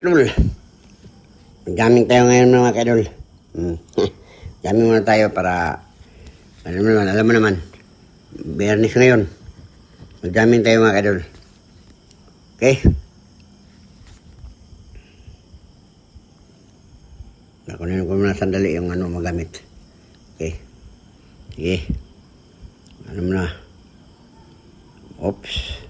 Idol, gaming tayo ngayon mga kadol. Gaming muna tayo para alam mo naman, Biyernes ngayon. Maggaming tayo mga kadol. Okay? Nakunin ko muna sandali yung magamit. Okay? Sige. Ano mo na? Oops.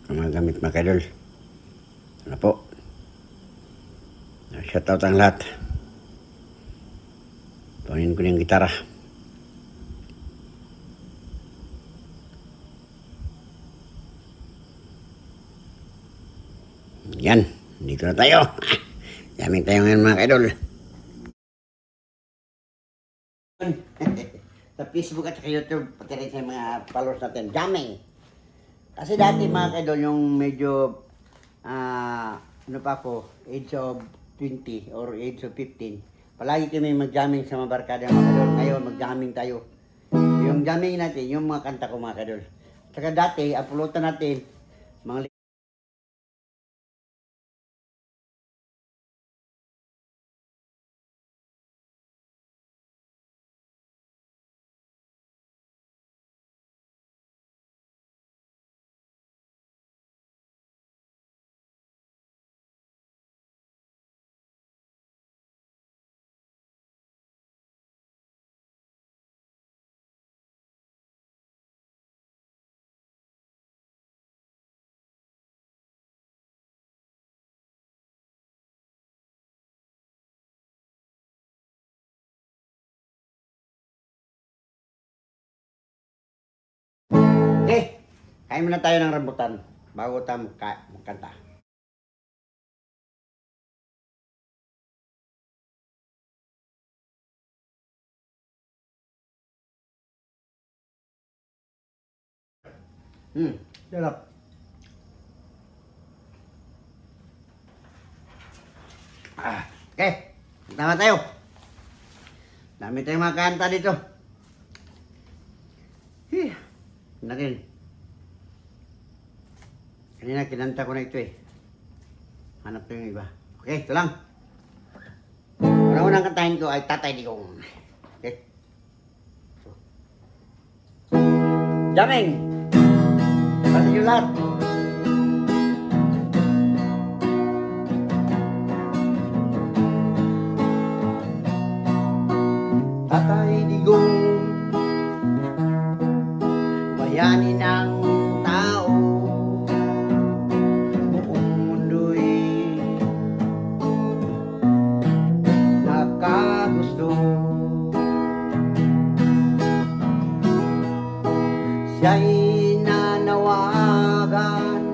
Ang mga gamit mga kadol. Ano po? Shoutout ang lahat. Tunin ko yung gitara. Yan. Dito na tayo. Gamit tayo ngayon mga kadol. Sa Facebook at sa YouTube, pati rin sa mga followers natin. Jamming. Kasi dati mga kadol, yung medyo, ano pa ako, age of 20 or age of 15, palagi kami mag-jamming sa mga barkada mga kadol. Ngayon, mag-jamming tayo. Yung jamming natin, yung mga kanta ko mga kadol. Saka dati, uploadan natin, mga kain muna tayo ng rambutan bago tayo magkanta. Sarap. Okay, tama tayo. Dami tayong mga kanta dito. Natin. Kanina kinanta ko na ito eh. Hanap ko yung iba. Okay, ito lang. Unang kantahin ko ay Tatay Digong. Okay. Jamming! Pati yung lahat. Tatay Digong, bayani ng tao, buong mundo'y nakagusto. Siya'y nanawagan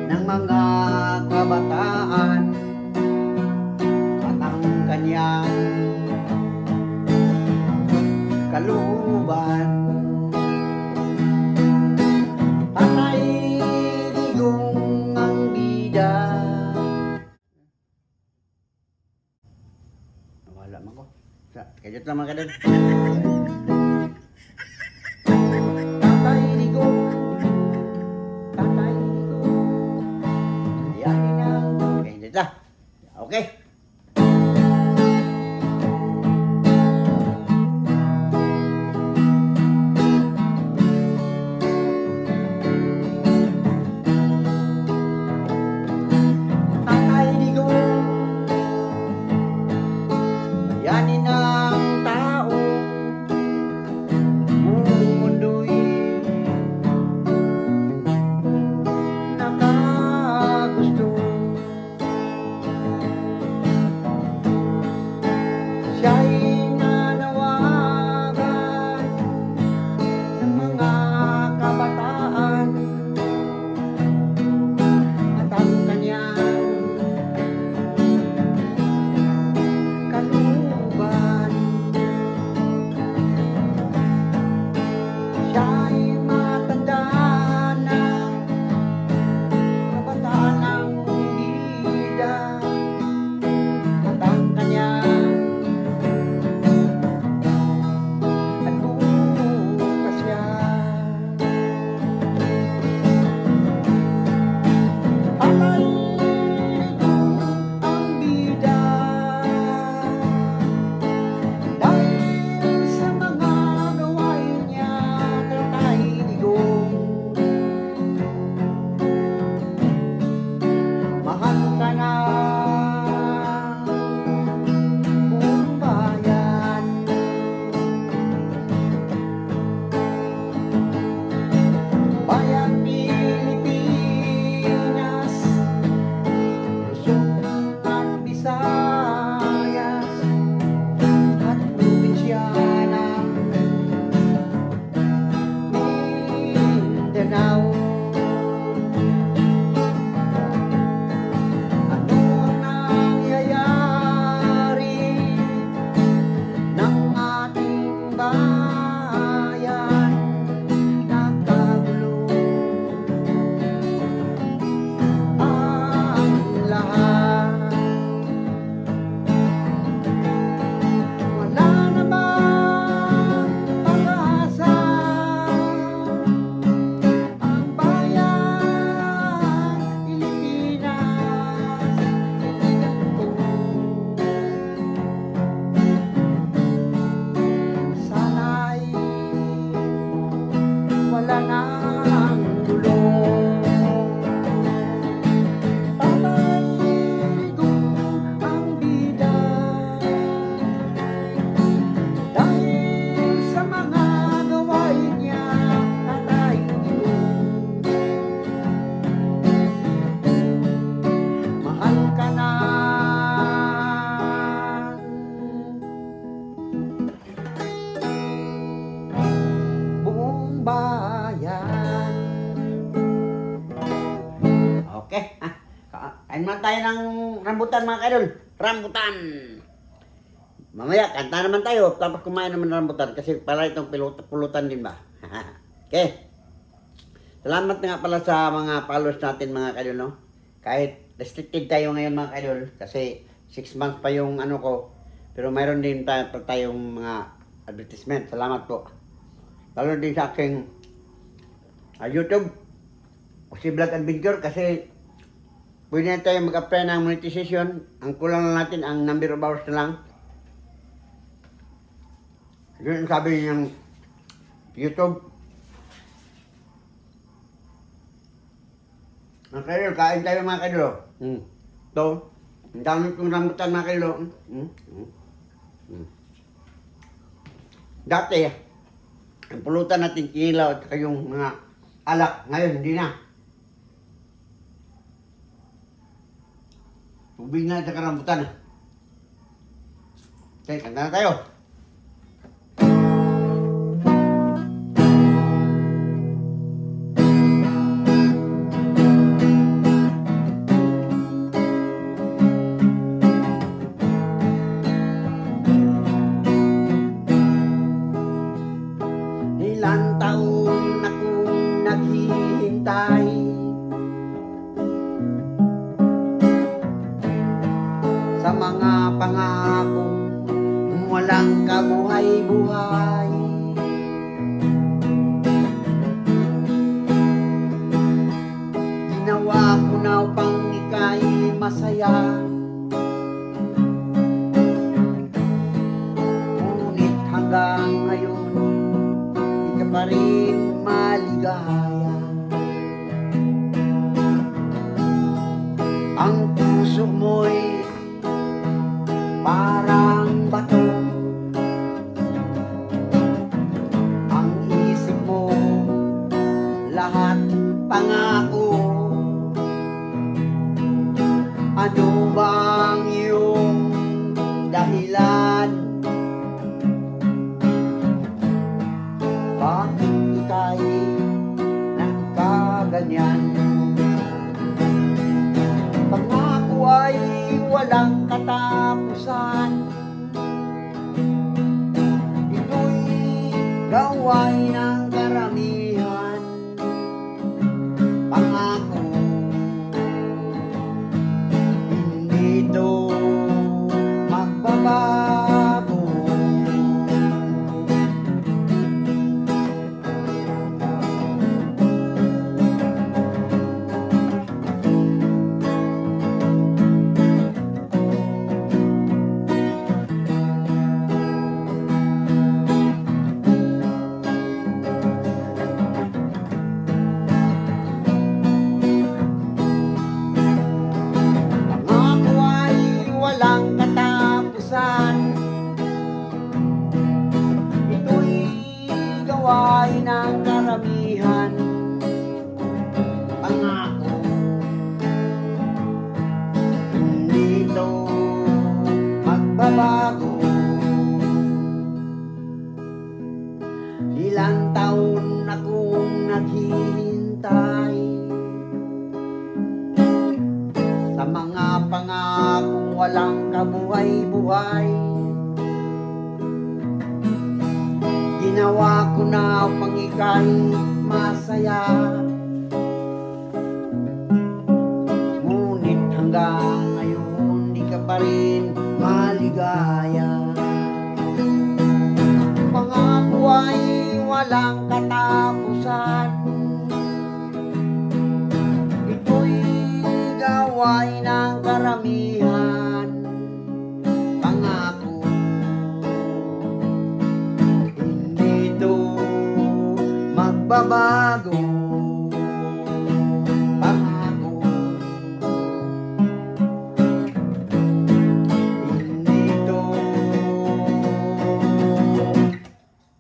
ng mga kabataan at ang kanyang kalooban. Tatay Digong ang bida. Wala man ko. Kajot lang mga kadol. Tatay Digong, Tatay Digong, yan ang... Okay, dito. Okay. Tatay Digong, bayani ng tao, buong mundo'y nakagusto. tayo ng rambutan mga kaidol. Rambutan! Mamaya, kanta naman tayo. Tapos kumain naman ng rambutan. Kasi para itong pulutan din ba? Okay. Salamat nga pala sa mga followers natin mga kaidol, no? Kahit restricted tayo ngayon mga kaidol. Kasi 6 months pa yung ano ko. Pero mayroon din tayong mga advertisement. Salamat po. Lalo din sa aking YouTube. Si Vlog Adventure kasi pwede na tayo mag-apply ng monetization. Ang kulang lang natin ang number of hours na lang. Yun ang sabi ng YouTube. Mga kaidol, kain tayo mga kaidol. Ito, ang dami kong rambutan mga kaidol. Dati, ang pulutan natin kinilaw at saka yung mga alak. Ngayon, hindi na. Tubig na at saka rambutan. Okay, kanta na tayo. Ilang taon akong naghihintay sa mga pangakong walang kabuhay-buhay. Ginawa ko na upang ika'y masaya, ngunit hanggang ngayon pa rin maligaya. Ang puso mo'y parang bato, ang isip mo lahat pangako. Ano bang iyong dahilan? Bakit ika'y nagkaganyan? Pangako ay walang katapusan. Ito'y gawain ng karamihan. Pangako, hindi ito magbabago. Gawain ng karamihan. Pangako, hindi ito magbabago. Ilang taon akong naghihintay sa mga pangakong walang kabuhay-buhay. Ginawa ko na upang ika'y masaya, ngunit hanggang ngayon di ka pa rin maligaya. Pangako ay walang katapusan. Ito'y gawain ng karamihan. Pangako, magbabago. Pangako, hindi ito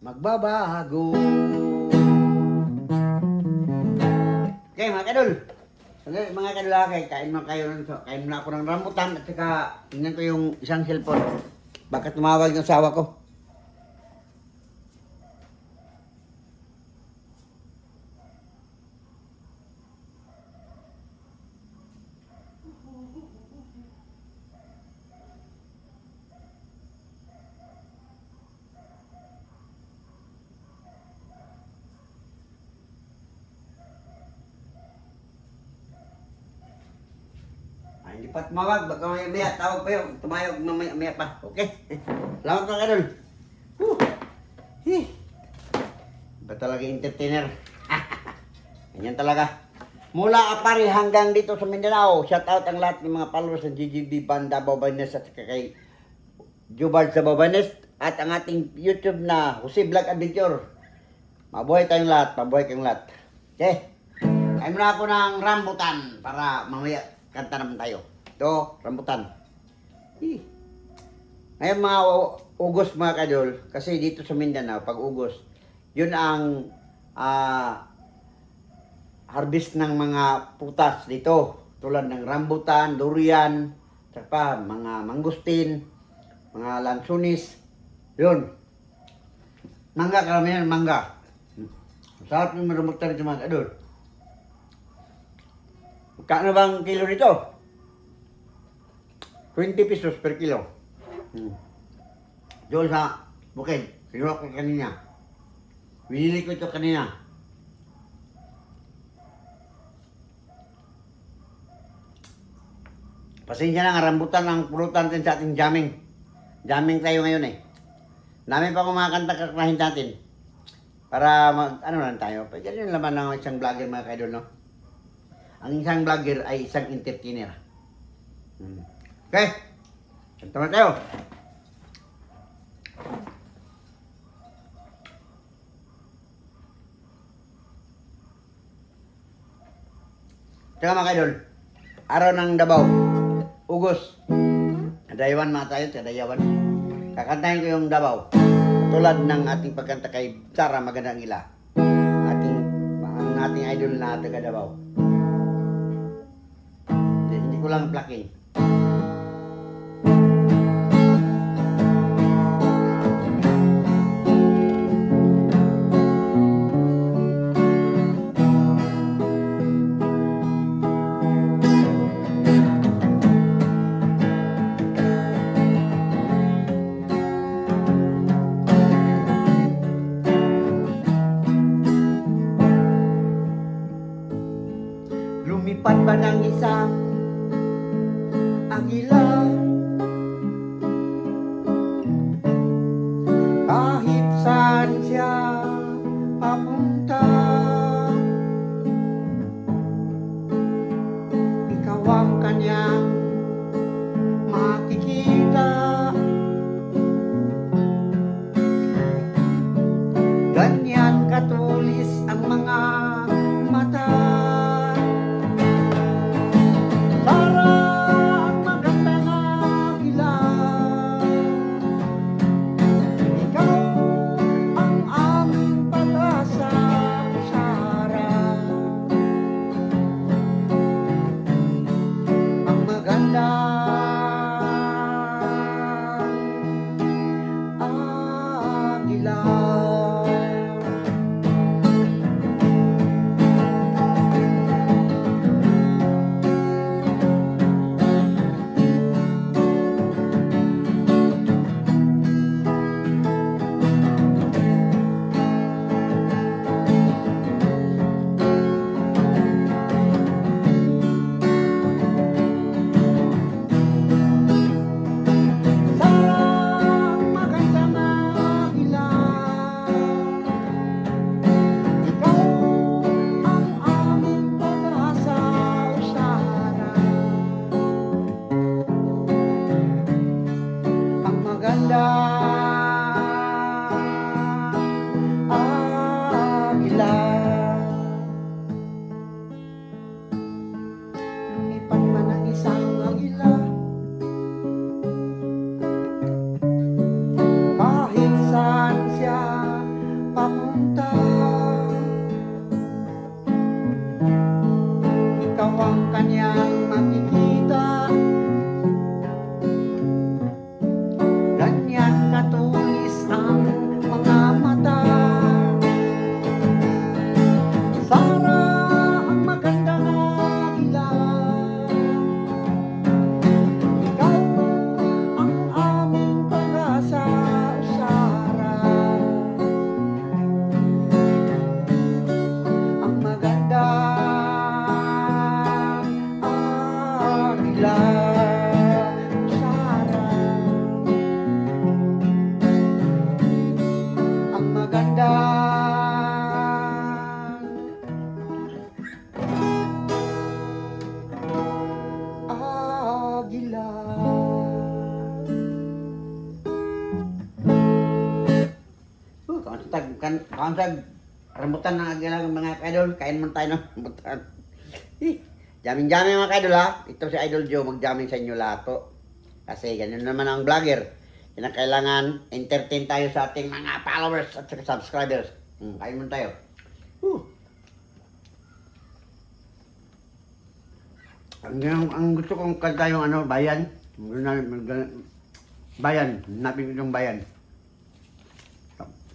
magbabago. Okay mga kadol, mga kadolaki, kain mo na ako ng rambutan at saka tingnan ko yung isang cellphone. Baka tumawag yung asawa ko. Hindi pa tumawag, baka maya tawag pa yun. Tumayog mamaya pa. Okay? Salamat mga kadol. Ba talaga entertainer? Ganyan talaga. Mula Apari hanggang dito sa Mindanao, shout out ang lahat ng mga followers ng GGB Banda Babanes at kay Jubard sa Babanes at ang ating YouTube na Jose Vlog Adventure. Mabuhay tayong lahat, mabuhay kayong lahat. Okay? Kain muna ako ng rambutan para mamaya kanta naman tayo. Ito, rambutan. Ngayon mga ugos mga kadol, kasi dito sa Mindanao, pag ugos, yun ang harvest ng mga putas dito. Tulad ng rambutan, durian, saka mga mangustin, mga lansunis. Yun. Mangga karamihan, mangga. Sarap yung rambutan dito mga kadol. Magkano bang kilo nito? 20 pesos per kilo. Doon sa bukid. Kinuha ko kanina. Binili ko ito kanina. Pasensya na nga, rambutan ang pulutan din sa ating jamming. Jamming tayo ngayon eh. Dami pa mga kanta kakrahin natin. Para ano lang tayo. Yan yung laman ng isang vlogger mga kaidol, no? Ang isang vlogger ay isang entertainer. Okay. Kanta na tayo. Tsaka mga kaidol, araw ng Davao, Ugos. Dayawan mga tayo, Dayawan. Kakantahin ko yung Davao. Tulad ng ating pagkanta kay Sara Magandang Ila. Ang ating idol na taga Davao. Hindi ko lang plucking. Lumipad ba ng isang agila kahit saan siya papunta? Ikaw ang kanyang makikita. Ganyan katulis ang mga mata. Kanyang makikita. Ganyan Kaunsag, rambutan na agilang mga kaidol. Kain mo tayo ng rambutan. Jamming-jamming mga kaidol ha. Ito si Idol Joe, mag-jamming sa inyo lahat to. Kasi ganyan naman ang vlogger. Kailangan entertain tayo sa ating mga followers at subscribers. Kain mo tayo. Ang gusto kong kanta yung ano, bayan. Bayan, napin ko yung bayan.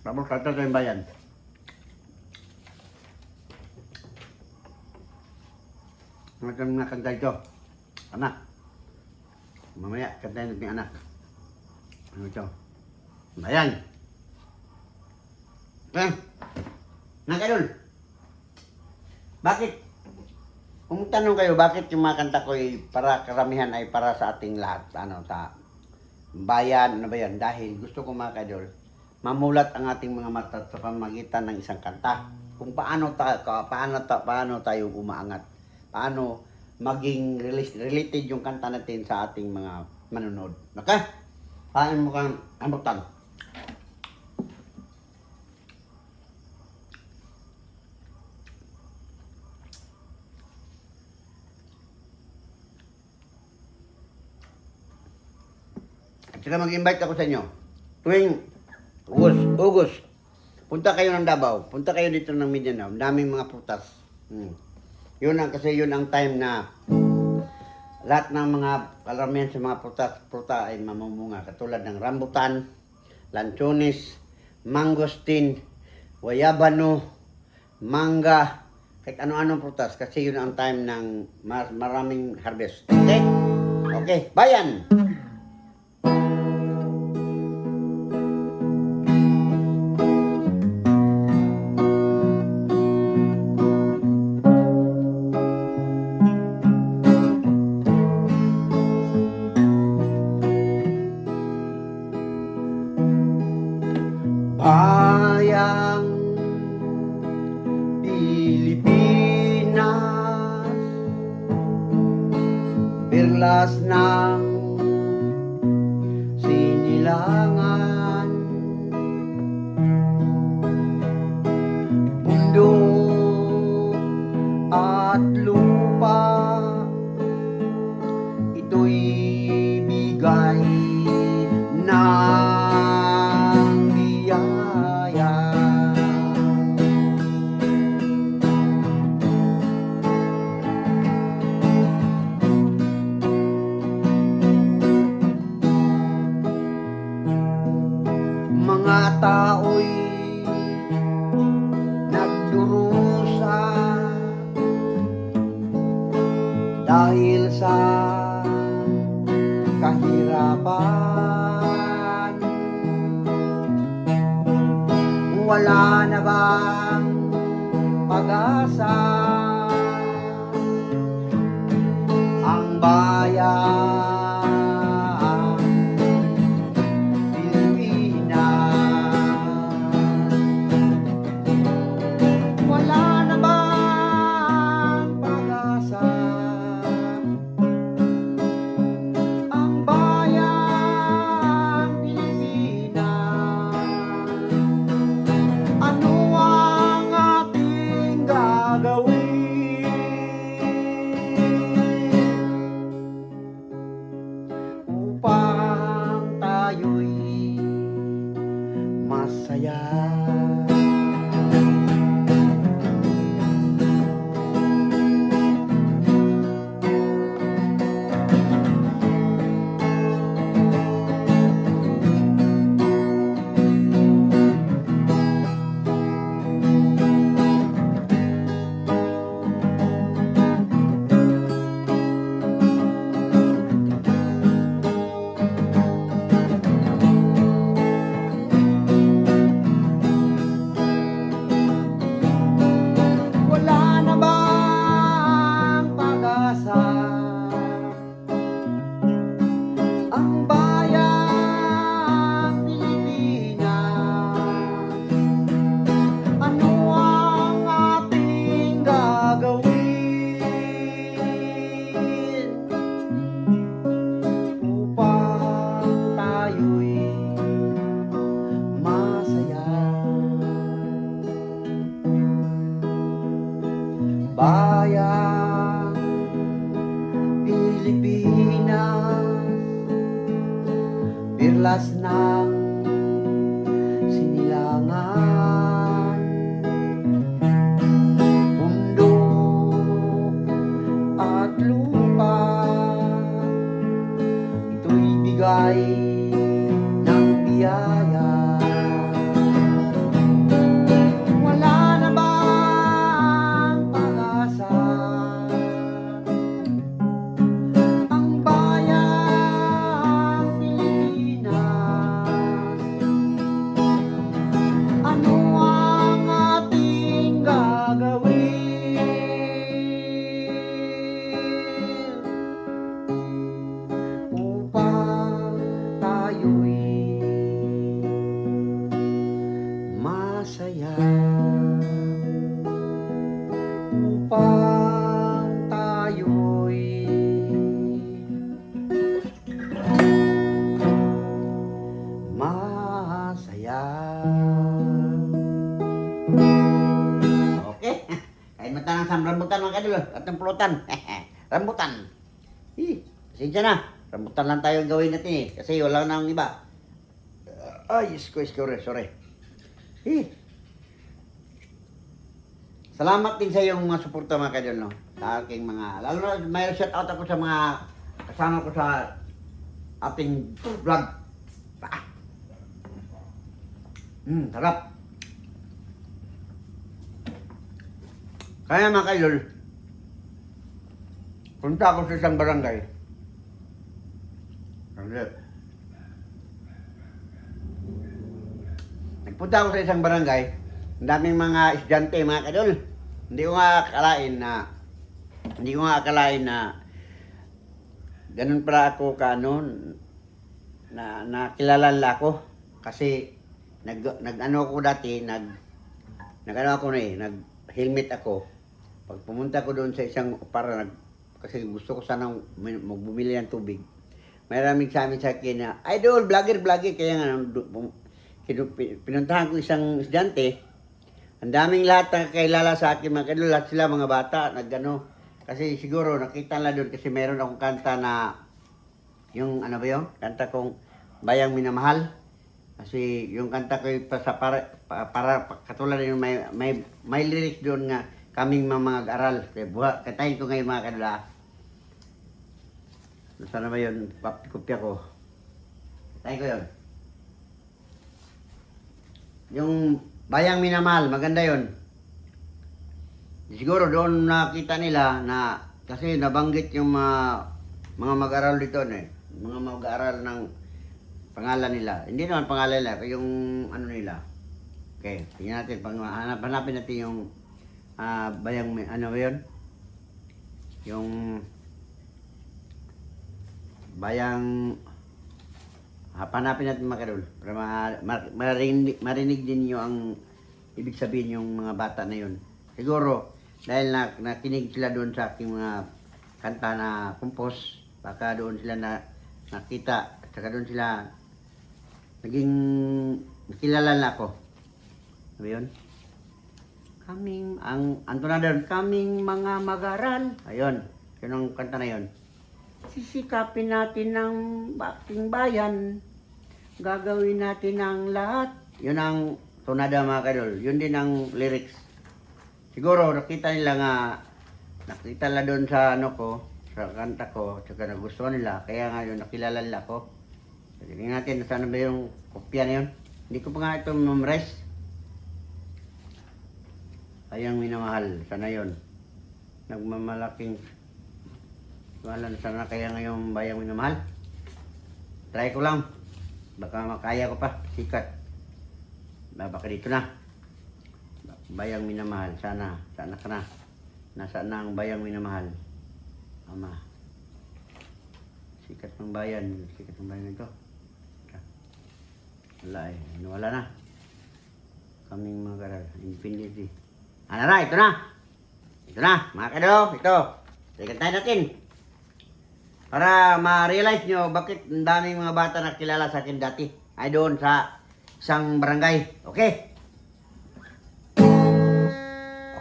Tapos kanta ko yung bayan. Ano yung mga kanta ito? Anak. Mamaya, kantayin natin anak. Ano ito? Bayan. Nakadol. Bakit? Kung tanong kayo, bakit yung mga kanta ko ay para karamihan ay para sa ating lahat, ano, sa bayan, ano ba yan? Dahil gusto ko mga kadol, mamulat ang ating mga mata sa pamagitan ng isang kanta. Kung paano tayo umaangat, paano maging related yung kanta natin sa ating mga manonood. Okay? Paano mo kang amutan? At saka mag-invite ako sa inyo. Tuwing August, punta kayo ng Davao. Punta kayo dito ng Mindanao. Daming mga prutas. Kasi yun ang time na lahat ng mga karamihan sa mga pruta ay mamumunga. Katulad ng rambutan, lanchones, mangosteen, guayabano, mangga, kahit ano-anong prutas. Kasi yun ang time ng maraming harvest. Okay? Okay, bayan! Bayang Pilipinas, perlas ng sinilangan, bundok at lupa, ito'y bigay ng biyaya. Mga tao'y nagdurusa dahil sa kahirapan. Wala na bang pag-asa ang bayan Pilipinas? Wala na bang pag-asa ang bayan Pilipinas? Ano ang ating gagawin upang tayo'y masaya? birlas ng sinilangan, mundo at lupa, ito'y bigay ng biyaya. Wala na bang pag-asa? Ang bayang Pilipinas, ano ang ating gagawin upang tayo'y masaya, upang tayo'y masaya. Okay. Kain mo tayo ng rambutan mga kadol at ng pulutan. Rambutan. Pasensya na. Rambutan lang tayo ang gawin natin kasi wala na ang iba. Ay, sorry. Salamat din sa iyong mga suporta mga kadol, no? Sa aking mga, lalo na may shout out ako sa mga kasama ko sa ating vlog. Sarap. Kaya mga kadol, punta ako sa isang barangay. Nagpunta ako sa isang barangay. Ang daming mga estudyante mga kadol. Hindi ko nga akalain na ganun pala ako na nakilala nila ako. Kasi nag-ano ako dati, nag-helmet ako. Pag pumunta ko doon sa isang kasi gusto ko sanang magbumili ng tubig. Maraming sa amin sa akin na, idol, vlogger, kaya nga pinuntahan ko isang estudyante. Ang daming lahat na kailala sa akin mga kadol, lahat sila mga bata, kasi siguro nakita nila doon kasi meron akong kanta na, yung ano ba yun? Kanta kong Bayang Minamahal. Kasi yung kanta ko para katulad yung may lyrics doon nga, kaming mga aral. Katayin ko ngayon mga kadol. Sana ba yun? Kopya ko. Katayin ko yun. Yung Bayang Minamahal, maganda yun. Siguro doon nakita nila na kasi nabanggit yung mga mag-aral dito mga mag-aral ng pangalan nila. Hindi naman pangalan nila, yung ano nila. Okay, tingnan natin, hanapin natin yung Bayang, ano ba yun? Yung Bayang, hanapin natin mga kadol para marinig din nyo ang ibig sabihin yung mga bata na yun. Siguro, dahil nakinig sila doon sa aking mga kanta na compose, baka doon sila nakita, at saka doon sila naging nakilala na ako. Ano yun? Anto na doon, kaming mga mag-aral. Ayun, yun ang kanta na yun. Sisikapin natin ng ating bayan, gagawin natin ang lahat. Yun ang tunada mga kadol. Yun din ang lyrics. Siguro nakita nila doon sa sa kanta ko, tsaka nagustuhan nila. Kaya nga yun, nakilala nila ako. Tingnan natin, saan ba yung kopya na yun? Hindi ko pa nga ito memorize. Bayang Minamahal, sana yun. Nagmamalaking sana kaya ngayong Bayang Minamahal. Try ko lang. Baka makaya ko pa. Sikat. Baka dito na. Bayang Minamahal. Sana ka na. Nasaan na ang Bayang Minamahal? Ama. Sikat ng bayan. Sikat ng bayan ito. Wala Wala na. Kaming mga karal. Infinity. Ano na? Ito na. Ito na. Mga kado. Ito. Sikat natin. Para ma-realize nyo bakit ang daming mga bata na kilala sa akin dati. Ay doon sa isang barangay. Okay?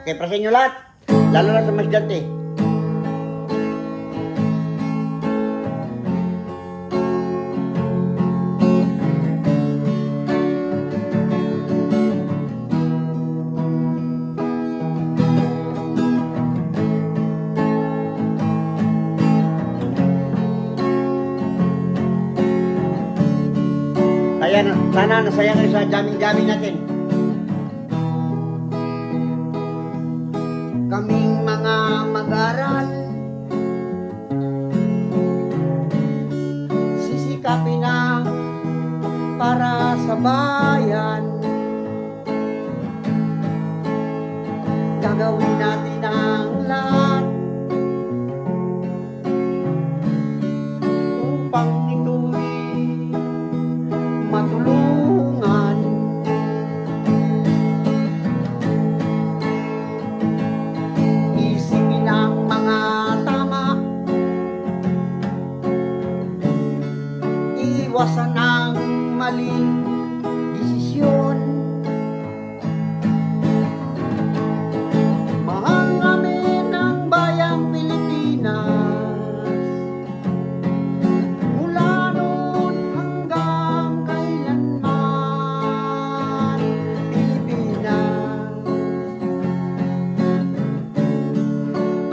Okay, para sa inyo lahat. Lalo na sa mas dati. Kaya sana nasaya kayo sa jamming-jamming natin. Kaming mga mag-aral, sisikapin na para sa bayan. Gagawin natin ang lahat upang ito'y matulungan. Isipin ang mga tama, iwasan ang maling desisyon. Mahal namin ang bayang Pilipinas, mula noon hanggang kailanman. Pilipinas,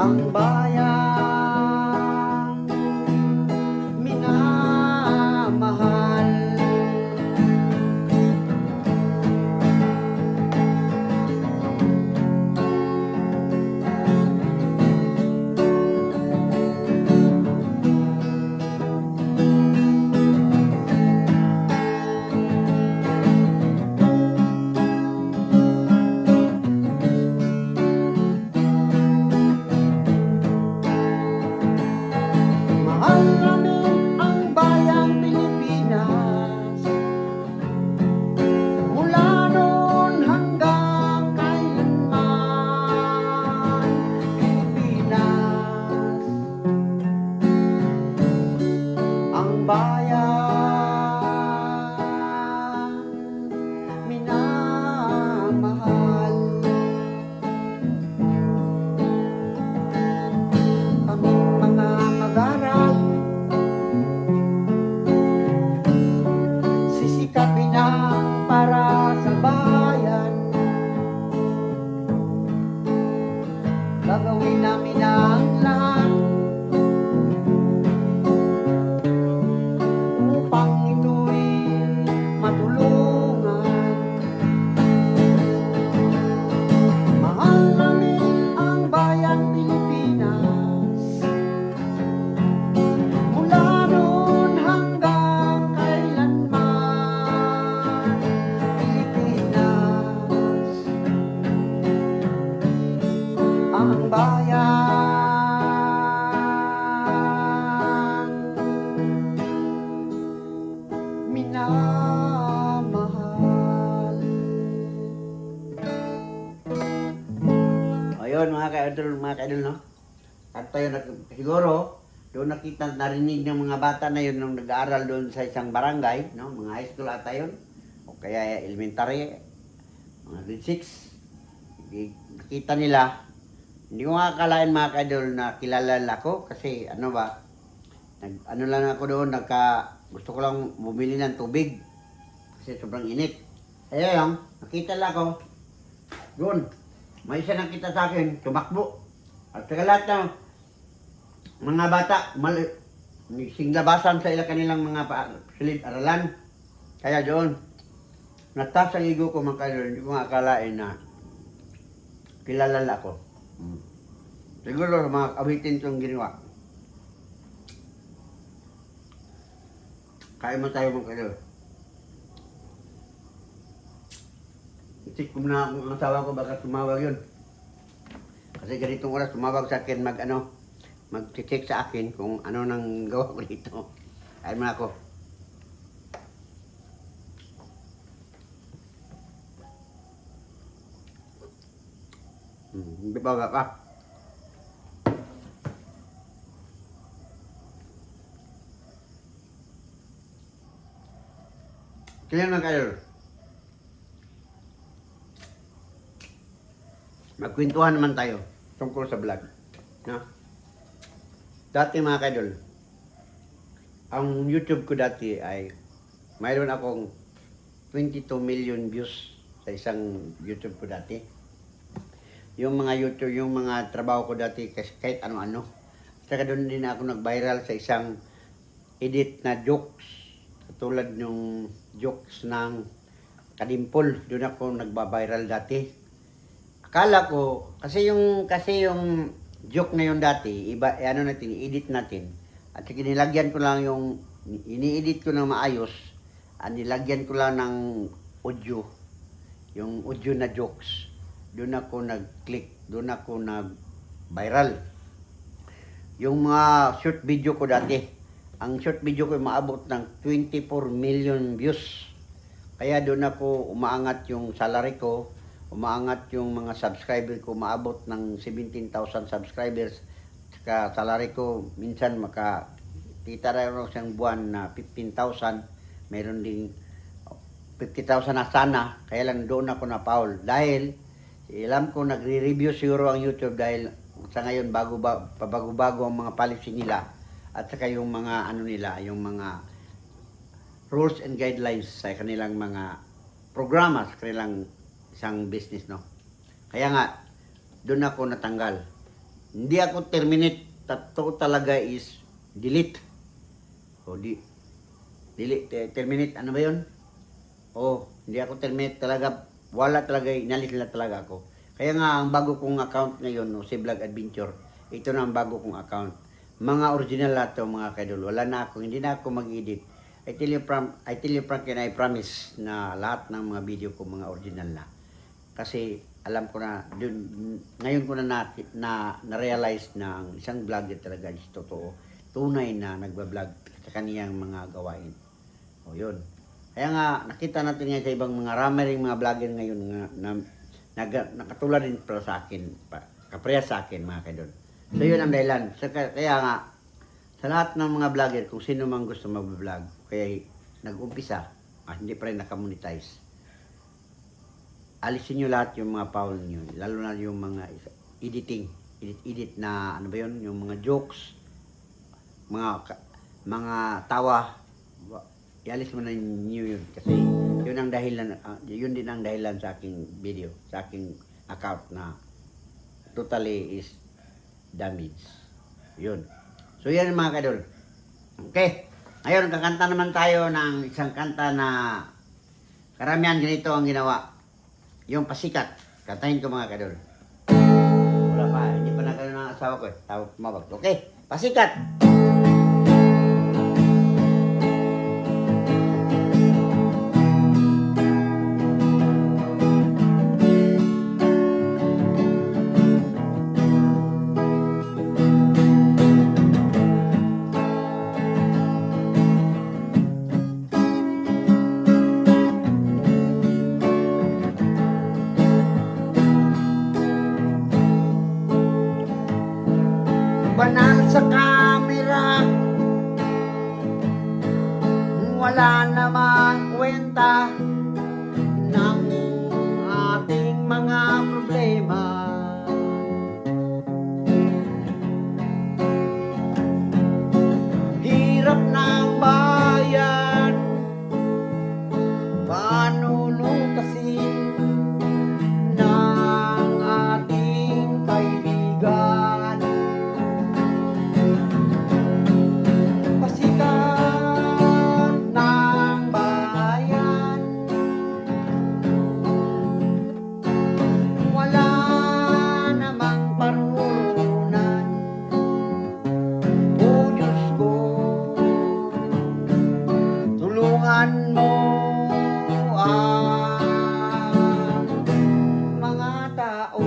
ang bayang minamahal. Mahal namin ang bayang Pilipinas, mula noon hanggang kailanman. Pilipinas, ang bayang minamahal. Kaming mga mag-aral, sisikapin na para sa bayan. Gagawin namin ang lahat upang ito'y matulungan. Mahal namin ang bayang Pilipinas, mula noon hanggang kailanman. Pilipinas, ang bayang minamahal. Ayun mga ka-idol, no? At tayo siguro doon narinig ng mga bata na yun nung nag-aaral doon sa isang barangay, no? Mga high school ata yun, o kaya elementary, mga grade 6. Nakita nila, hindi ko nga akalain mga ka-idol na kilala ako kasi ano ba, ano lang ako doon, gusto ko lang bumili ng tubig kasi sobrang init. Kaya lang, nakita lang ako doon. May isa nakita sa akin, tumakbo. At saka lahat ng mga bata, singlabasan sa kanilang mga silid-aralan. Kaya doon, natas ang igo ko mga ka-idol, hindi ko nga akalain na kilala ako. Siguro mga awitin itong ginawa. Kain mo tayo mga ka-idol. Isip ko na ang asawa ko baka tumawag yun. Kasi ganitong oras tumawag sa akin mag-check sa akin kung ano nang gawa ko dito. Kain mo na ako. Hindi ba ka? Kaya na kayo. Magkwentuhan naman tayo tungkol sa vlog. No? Dati mga kaidol, ang YouTube ko dati ay mayroon akong 22 million views sa isang YouTube ko dati. Yung mga YouTube, yung mga trabaho ko dati kahit ano-ano. Saka doon din ako nag-viral sa isang edit na jokes. tulad yung jokes ng Kadimpol, doon ako nagba-viral dati. Akala ko, kasi yung joke na yun dati, iba, ano natin, i-edit natin. At saka nilagyan ko lang yung, ini-edit ko na maayos, nilagyan ko lang ng audio, yung audio na jokes. Doon ako nag-click, doon ako nag-viral. Yung mga short video ko dati, ang short video ko maabot ng 24 million views. Kaya doon ako umaangat yung salary ko, umaangat yung mga subscriber ko, maabot ng 17,000 subscribers. Saka salary ko, minsan makakita rin ako siyang buwan na 15,000. Meron ding 50,000 na sana, kaya lang doon ako na Paul. Dahil, alam ko nagre-review siguro ang YouTube dahil sa ngayon pabago-bago ang mga policy nila at saka yung mga ano nila, yung mga rules and guidelines sa kanilang mga programa sa kanilang isang business, no. Kaya nga doon ako natanggal. Hindi ako terminate, to talaga is delete. O delete, terminate, ano ba 'yon? Hindi ako terminate talaga, wala talaga, inalis na talaga ako. Kaya nga ang bago kong account ngayon, no, si Vlog Adventure, ito na ang bago kong account. Mga original lahat to, mga kaidol. Wala na ako, hindi na ako mag-edit. I tell you Frank and I promise na lahat ng mga video ko mga original na. Kasi alam ko na, ngayon ko na-realize na ang isang vlogger talaga is totoo. Tunay na nagbablog sa kaniyang mga gawain. O yun. Kaya nga, nakita natin nga sa ibang mga ramaring mga vlogger ngayon na nakatulad din pala sa akin, kapreha sa akin mga kaidol. So yun ang dahilan. Kaya nga, sa lahat ng mga vlogger, kung sino mang gusto mag-vlog, kaya nag-umpisa, hindi pa rin nakamonetize, alisin nyo lahat yung mga foul nyo, lalo na yung mga edit na, ano ba yun, yung mga jokes, mga tawa, ialis mo na nyo yun, kasi yun ang dahilan, yun din ang dahilan sa aking video, sa aking account na totally is damaged. Yun. So yan mga kadol. Okay. Ngayon, kakanta naman tayo ng isang kanta na karamihan ganito ang ginawa. Yung Pasikat. Kantahin ko mga kadol. Wala pa, hindi pa na ng asawa ko eh. Tawag tumawag. Okay, Pasikat. Banal sa kamera, wala namang kwenta ng ating mga problema. Hirap ng bayan, panunungkasin ng ating kaibigan. Tulungan mo ang mga tao.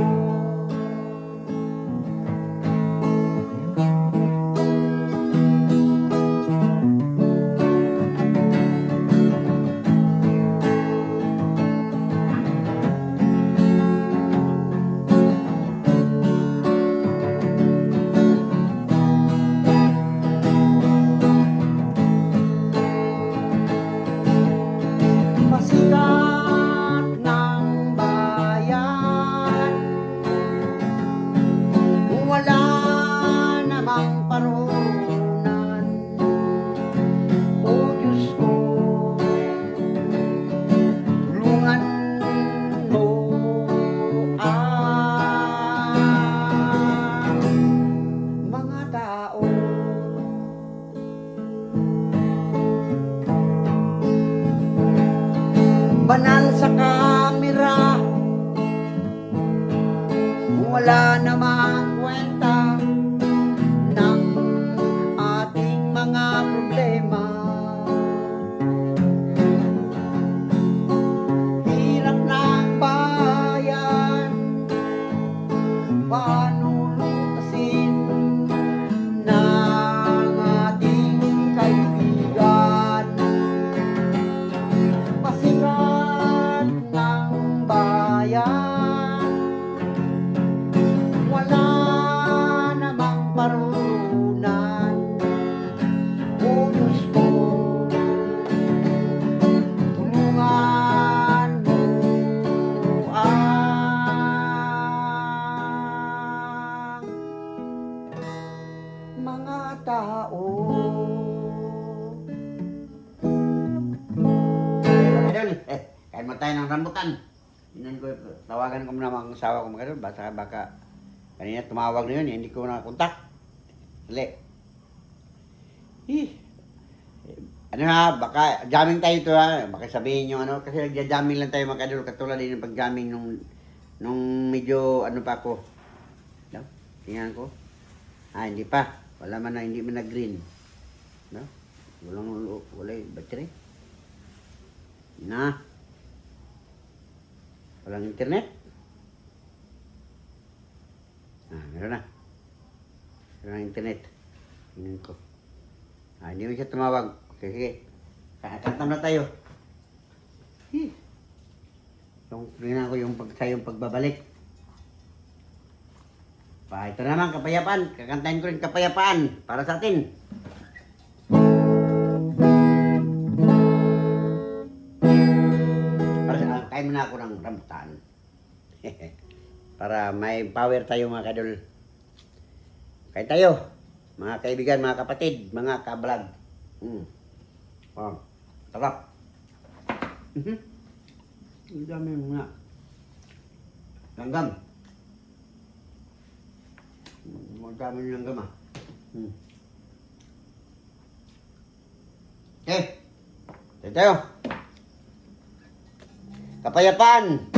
Pasikat ng bayan, wala namang parunan. O Diyos ko, tulungan mo ang mga tao. idol. Kain mo tayo ng rambutan. Yun ko, tawagan ko muna ang asawa ko mga idol. Baka kanina tumawag na yun, hindi ko nakakontak. Dali. Ano ha, baka jamming tayo ito ha. Baka sabihin nyo ano, kasi nagja-jamming lang tayo mga idol. Katulad din ng pag-jamming nung medyo ano pa ako. No? Tingnan ko. Hindi pa. Wala man na, hindi man na green. No? Wala yung battery. Na. Walang internet. Meron na. Meron na internet. Tingnan ko. Hindi mo siya tumawag. Okay, sige. Kakantam na tayo. Tingnan ko yung pagbabalik. Ito naman, kapayapaan. Kakantahin ko rin kapayapaan para sa atin. Kain mo na ako ng rambutan. Para may power tayo mga kadol. Kain tayo. Mga kaibigan, mga kapatid, mga kablog. Sarap. Ang dami mga langgam. Ang dami ng langgam ah. Okay. Kain tayo. Kapayapaan.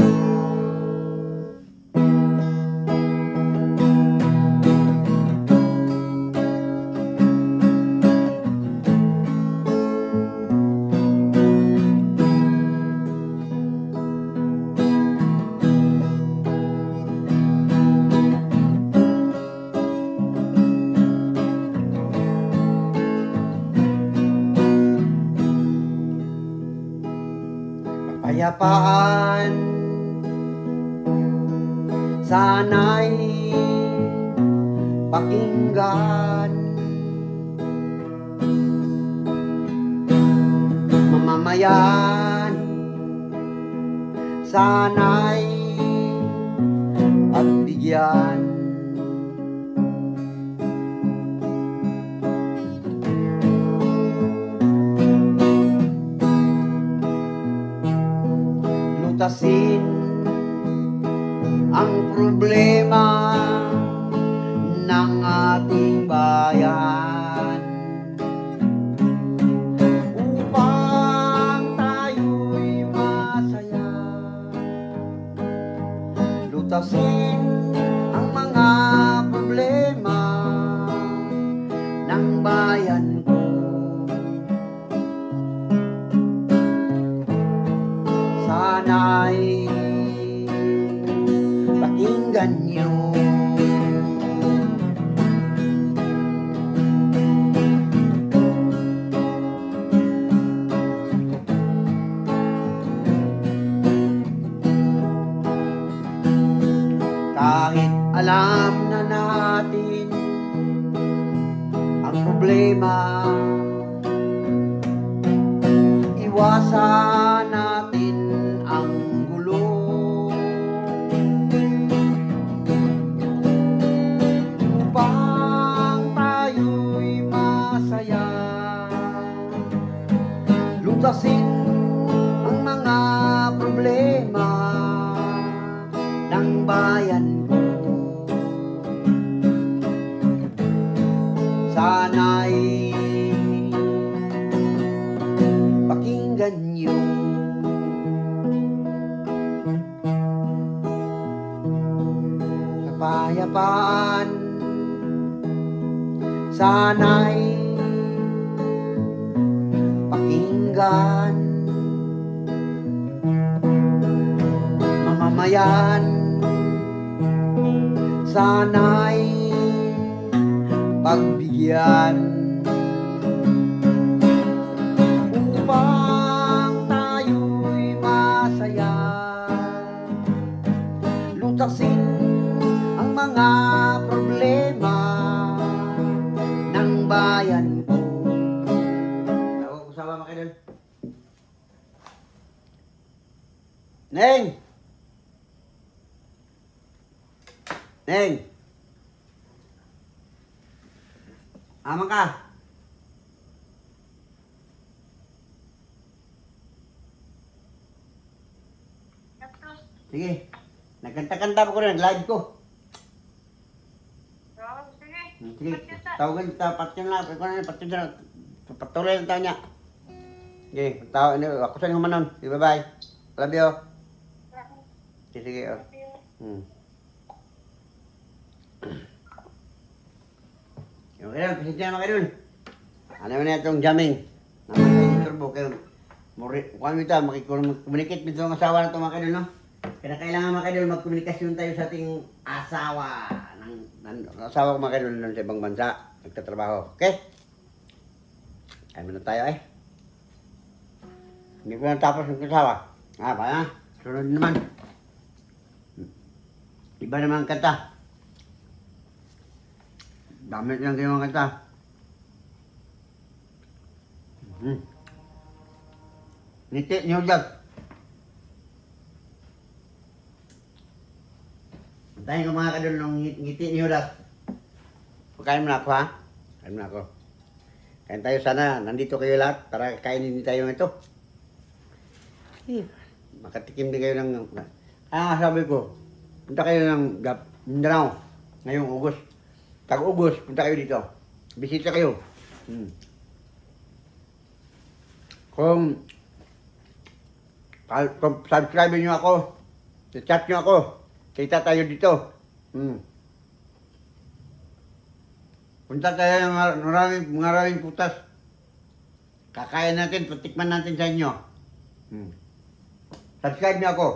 Kapayapaan, sana'y pakinggan. Mamamayan, sana'y pagbigyan. Lutasin ang problema ng ating bayan upang tayo'y masaya. Lutasin ang mga problema ng bayan ko. Sana'y pakinggan niyo. Kahit alam na natin ang problema, iwasan natin ang gulo. Upang tayo'y masaya, lutasin ang mga problema ng bayan ko. Sana'y pakinggan niyo. Kapayapaan, sana'y pakinggan. Mamamayan, sana'y pagbigyan. Upang tayo'y masaya, lutasin ang mga problema ng bayan ko. Tawag ko sama mga idol. Neng! Neng! Ama ka! Sige. Nagkanta-kanta pa ko rin, nag-live ko. Oo, sige. Sige, tawagan kita, patyan lang. Patyan lang. Patuloy ang tao niya. Sige, ako sa inyo manon. Sige, bye-bye. Love you. Sige, sige. Okay lang, pasensya naman kayo dun. Ano mo na itong jamming. Naman kayo yung turbo kayo. Kung ano ito, makikomunicate dito ang asawa na ito mga kayo, no? Kaya kailangan mga kayo magkomunikasyon tayo sa ating asawa. Asawa ko mga kayo nun sa ibang bansa. Nagtatrabaho. Okay? Kaya muna tayo eh. Hindi ko natapos ng asawa. Kaya sunod naman. Iba naman ang kanta. Damit lang kayo mga kanta. Ngiti niyo dyan. Antayin ko mga kadol ng ngiti niyo dyan. Pagkain mo na ako ha. Kain mo na ako. Kain tayo sana. Nandito kayo lahat para kainin din tayo ito. Makatikim din kayo ng... sabi ko. Punta kayo ng Mindanao. Ngayong August. Tag-August, punta kayo dito. Bisita kayo. Kung subscribe nyo ako, chat nyo ako, kita tayo dito. Punta tayo ng maraming putas. Kakain natin, patikman natin sa inyo. Subscribe nyo ako.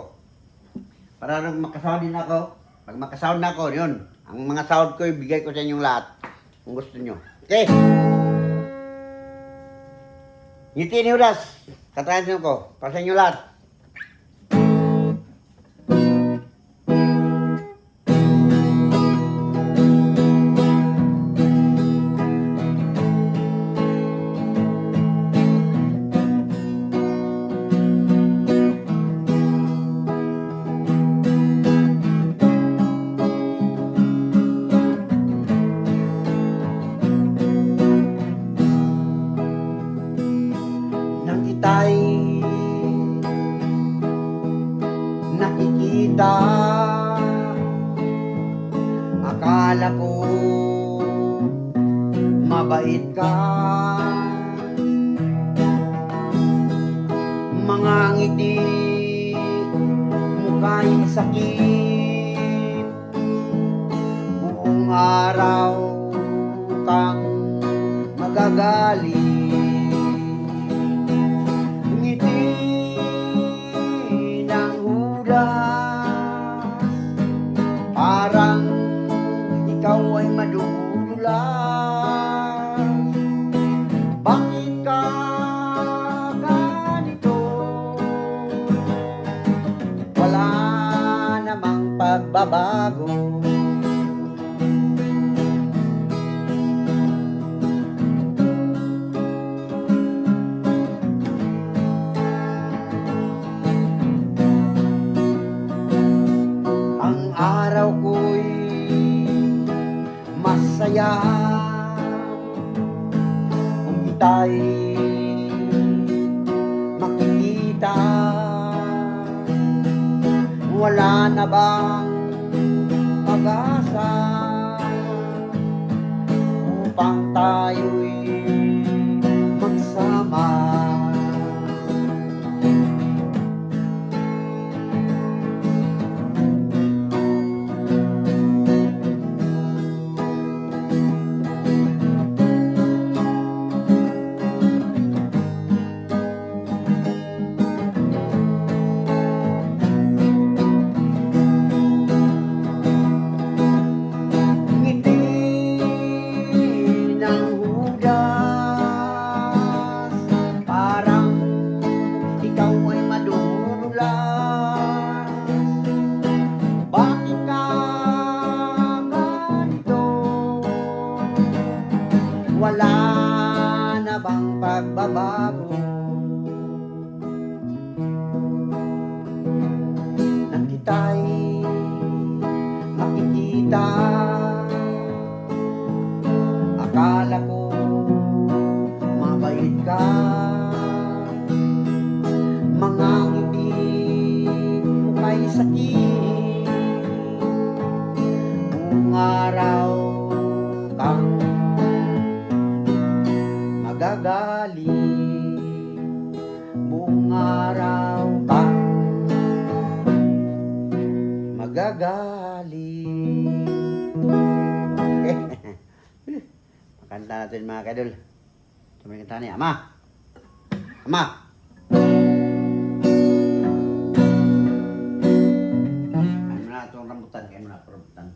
Para nung makasahod din ako, pag makasahod na ako, yun. Ang mga sahod ko, ibigay ko sa inyong lahat. Kung gusto nyo. Okay? Ngiti ni Uras. Katayan ko. Para sa inyo lahat. Tayo nakikita, akala ko mabait ka, mga ngiti mukha'y sakit, buong araw kang magagalit. Parang ikaw ay madudulas. Bakit ka ganito? Wala namang pagbabago. Araw ko'y masaya kung kita'y makikita. Wala na bang pag-asa upang tayo'y magsama? Wala na bang pagbabago? Nang kita'y makikita, akala ko mabait ka, mga ngiti mo kay sakit. buong araw ka magagaling. Okay. Makanta natin mga kadol. Tumingin kanta ni Ama. Ama. Kain mo na itong rambutan. Kain mo na itong rambutan.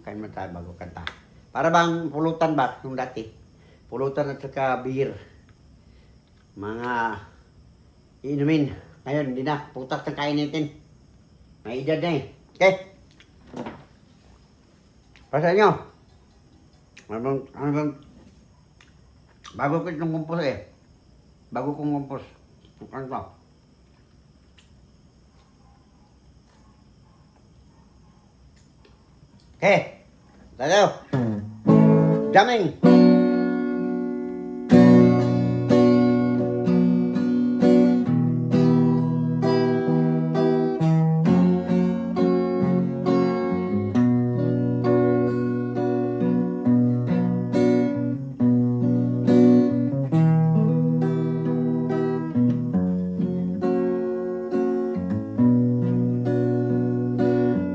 Kain mo na tayo bago kanta. Para bang pulutan ba? Yung dati. Pulutan at saka beer. Mga inumin. Ngayon, hindi na. Putak ng kain natin. May edad na eh. Okay? Para sa inyo. Ano bang bago ko itong kumpos eh. Bago kong kumpos. Ano to? Okay. Tayo. Jamming.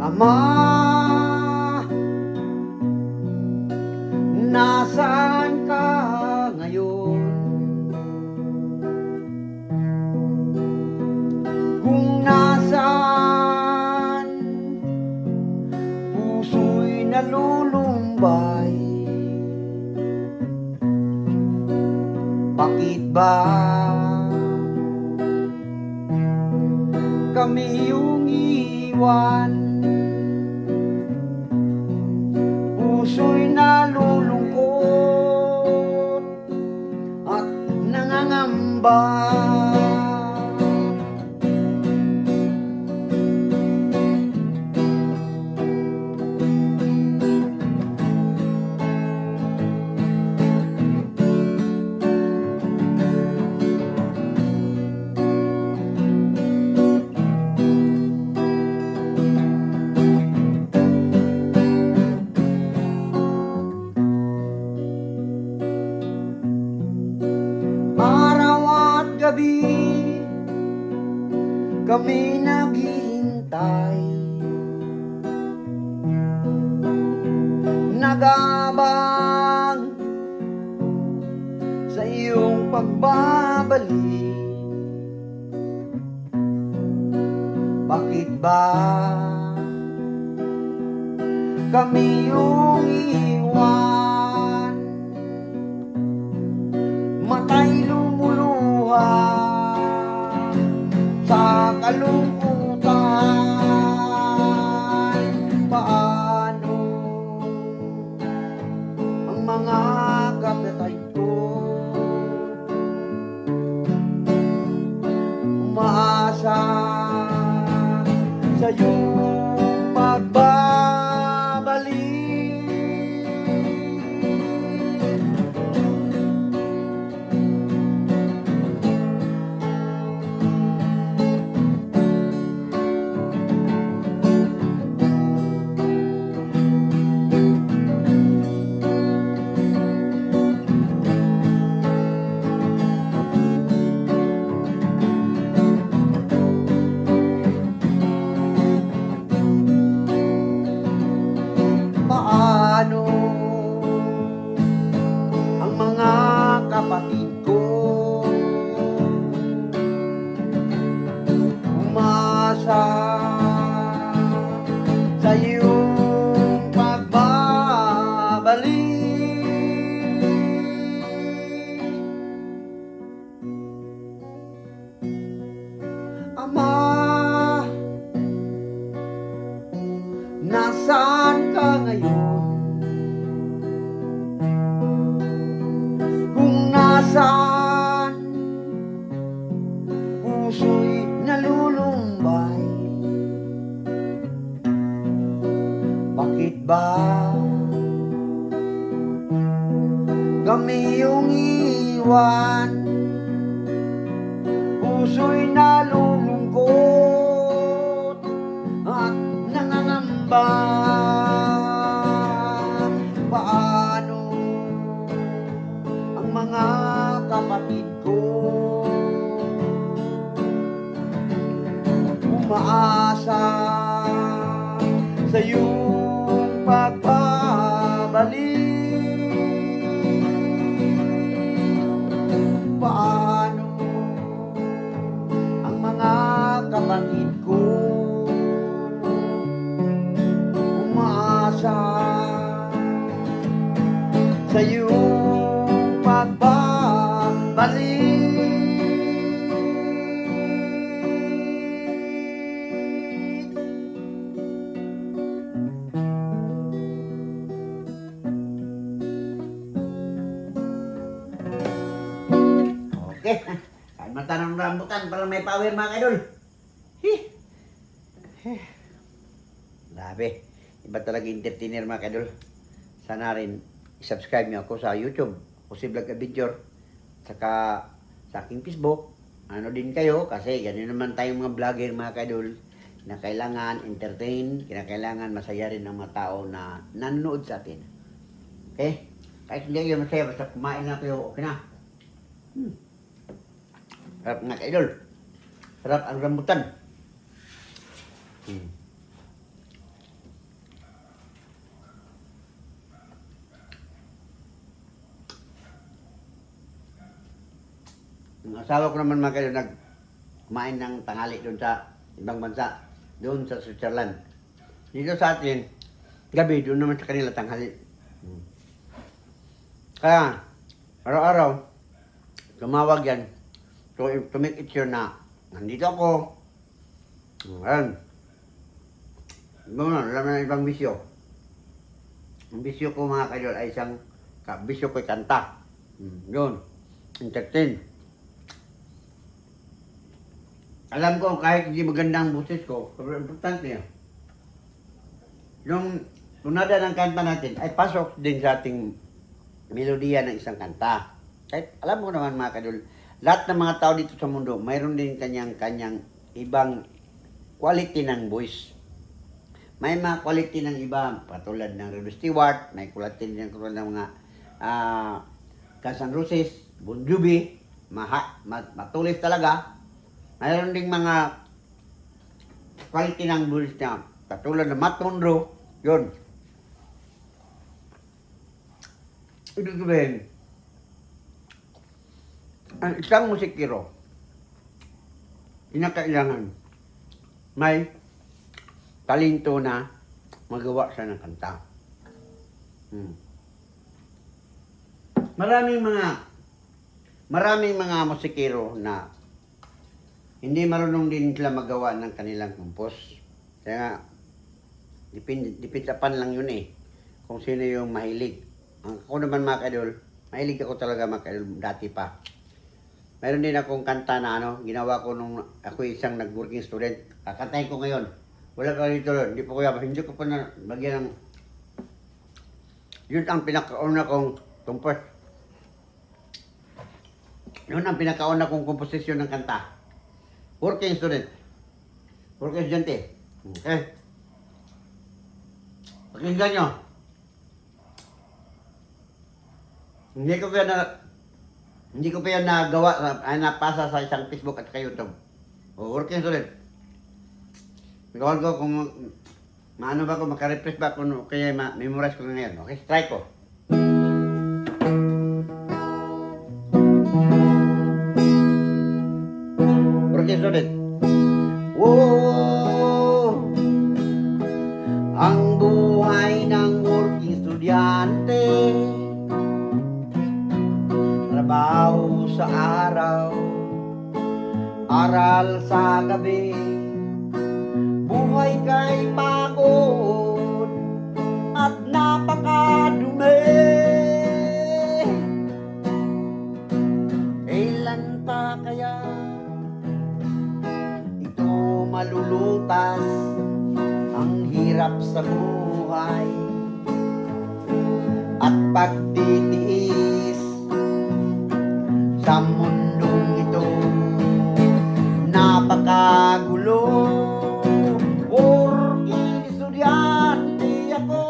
Ama, nasaan ka ngayon? Kung nasaan, puso'y nalulumbay. Bakit ba kami yung iwan? Puso'y nalulungkot at nangangamba. Gabi kami naghihintay, nag-aabang sa iyong pagbabalik. Bakit ba kami yung iwan? Matay lumuluha sa kalungkutan. Paano ang mga kapatid ko umaasa sa iyong pagbabalik? Paano ang mga kapatid ko umasa sa iyong pagbabalik? Ama, nasaan ka ngayon? Kung nasaan, puso'y nalulumbay. Bakit ba kami yung iwan? Puso'y nalulungkot at nangangamba. Paano ang mga kapatid ko umaasa sa iyong pagbabalik. Paano ang mga kapatid ko umaasa sa iyong pagbabalik? Okay, kain mata ng rambutan para may power mga kaidol. Grabe, iba talaga entertainer mga kaidol. Sana rin i-subscribe niyo ako sa YouTube, Jose Vlog Adventure, saka sa aking Facebook. Ano din kayo, kasi ganun naman tayong mga vlogger mga kaidol, na kailangan entertain, kinakailangan masaya rin ang mga tao na nanonood sa atin. Okay? Kahit hindi kayo masaya, basta kumain na kayo, okay na. Sarap mga kaidol. Sarap ang rambutan. Ang asawa ko naman mga kaidol kumain ng tanghali doon sa ibang bansa. Doon sa Switzerland. Dito sa atin, gabi doon naman sa kanila tanghali. Kaya, araw-araw, tumawag yan. To make it sure na nandito ako. Ayan. Alam na ibang bisyo. Ang bisyo ko mga kaidol ay bisyo ko'y kanta. Yun. Entertain. Alam ko kahit hindi maganda ang boses ko, pero importante yun. Yung tunada ng kanta natin ay pasok din sa ating melodiya ng isang kanta. Kahit alam mo naman mga kaidol, lahat ng mga tao dito sa mundo, mayroon din kanyang ibang quality ng voice. May mga quality ng iba, patulad ng Rod Stewart, may quality din ng mga Guns N' Roses, Bon Jovi, matulis talaga. Mayroon ding mga quality ng voice na patulad ng Matt Monroe, yun. Ibig sabihin, ang isang musikero, kinakailangan may talento na magawa siya ng kanta. Maraming mga musikero na hindi marunong din sila magawa ng kanilang compose. Kaya nga, dipinsapan lang yun eh, kung sino yung mahilig. Ako naman mga kaidol, mahilig ako talaga mga kaidol dati pa. Mayroon din akong kanta na ginawa ko nung ako isang nag-working student. Kakantahin ko ngayon. Wala ka dito, hindi ko pa na bagyan ng... Yun ang pinakauna kong compose. Yun ang pinakauna kong komposisyon ng kanta. Working student. Working estudyante. Okay. Pakinggan nyo. Hindi ko pa yan nagawa, napasa sa isang Facebook at sa YouTube. Working student. Gawal ko kung maano ba ko, makarepress ba kung kaya memorize ko ngayon. Okay, try ko. Working student. Whoa, ang buhay ng working estudyante, trabaho sa araw, aral sa gabi, buhay kay pagod at napakadumi. Kailan pa kaya ito malulutas ang hirap sa buhay at pagtitiis sa mundong ito? Napakagulo. Working estudyante ako.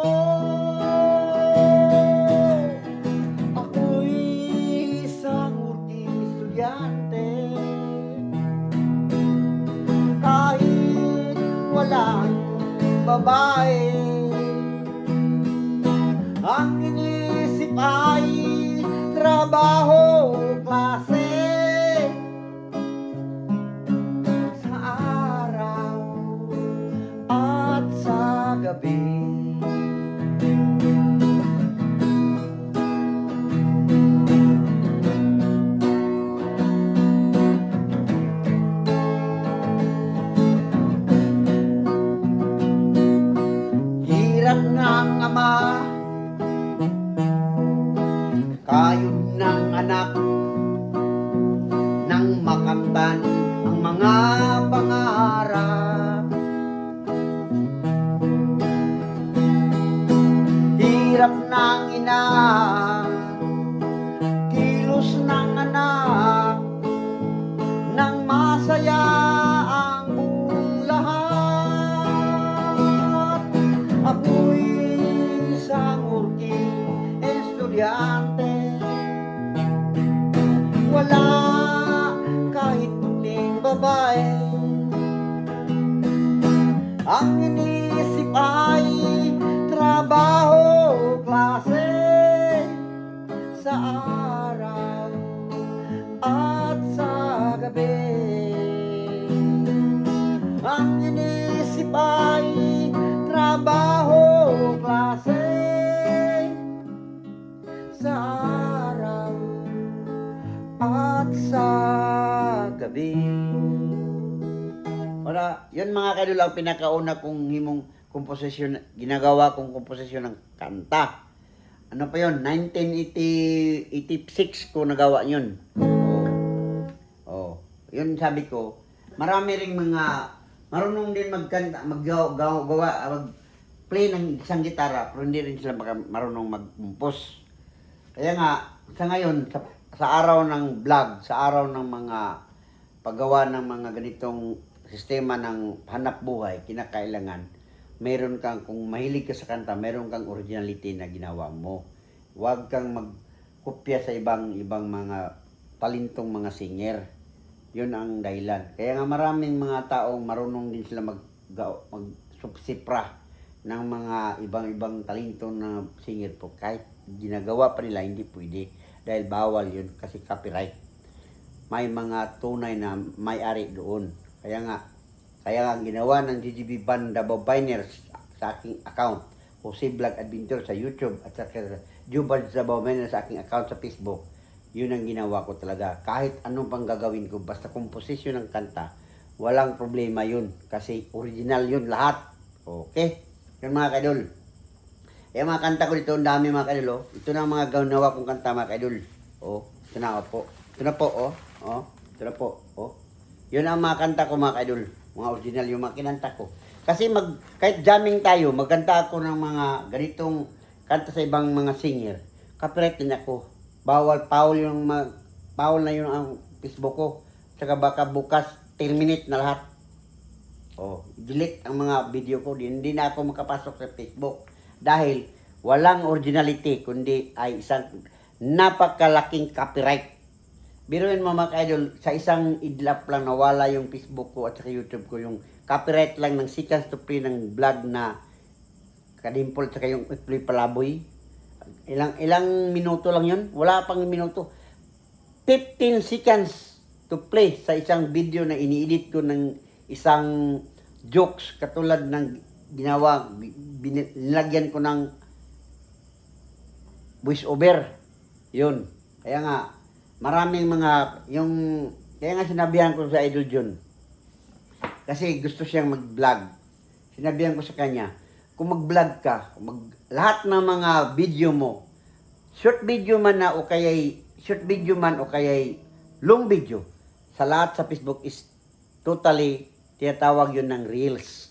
Ako'y isang working estudyante. Kahit babae. Ang inisip ay trabaho, klase. Sa araw at sa gabi. Hirap ng ama, kayod ng anak, nang makamtan ang mga pangarap. Hirap ng ina, kilos ng anak, nang masaya ang buong lahat. Ako'y isang working estudyante, wala kahit puting babae. Ang inisip ay trabaho, klase. Sa araw at sa gabi. Ang inisip ay trabaho, klase. Sa araw at sa gabi. Wala, yun mga kaidol ang pinakauna kong himong komposisyon, ginagawa kong komposisyon ng kanta. Ano pa yun? 1986 ko nagawa yun. Yun sabi ko, marami ring mga marunong din magkanta, mag-play ng isang gitara, pero hindi rin sila marunong mag-compose. Kaya nga, sa ngayon, sa araw ng vlog, sa araw ng mga paggawa ng mga ganitong sistema ng hanap buhay, kinakailangan, meron kang, kung mahilig ka sa kanta, meron kang originality na ginawa mo. Huwag kang magkopya sa ibang mga talentong mga singer. Yun ang dahilan. Kaya nga maraming mga taong marunong din sila mag-supsipra ng mga ibang talento na singer po. Kahit ginagawa pa nila, hindi pwede. Dahil bawal yun kasi copyright. May mga tunay na may-ari doon. Kaya nga ang ginawa ng GGB Band Davao Biners sa aking account, Jose Vlog Adventure sa YouTube at sa Jubad Davao Biners sa aking account sa Facebook, yun ang ginawa ko talaga. Kahit anong pang gagawin ko, basta komposisyon ng kanta, walang problema yun. Kasi original yun lahat. Okay? Yun mga kaidol. Eh mga kanta ko dito, ang dami mga kaidol. Ito na ang mga ginawa kong kanta mga kaidol. Ito na po. Ito na po, Ito na po, Yun ang mga kanta ko mga kaidol. Mga original yung mga kinanta ko. Kasi kahit jamming tayo, magkanta ako ng mga ganitong kanta sa ibang mga singer. Copyright din ako. Paul na yun ang Facebook ko. Saka baka bukas, terminate na lahat. Delete ang mga video ko. Hindi na ako makapasok sa Facebook. Dahil walang originality, kundi ay isang napakalaking copyright. Biruin mo mga kaidol, sa isang idlap lang nawala yung Facebook ko at sa YouTube ko, yung copyright lang ng seconds to play ng vlog na Kadimpol at yung Play Palaboy. Ilang minuto lang yun, wala pang minuto. 15 seconds to play sa isang video na ini-edit ko ng isang jokes katulad ng ginawa, nilagyan ko ng voice over. Yun. Kaya nga, maraming mga, kaya nga sinabihan ko sa Idol John. Kasi gusto siyang mag-vlog. Sinabihan ko sa kanya, kung mag-vlog ka, lahat ng mga video mo, short video man o kaya'y long video, sa lahat sa Facebook is totally tinatawag yun ng reels.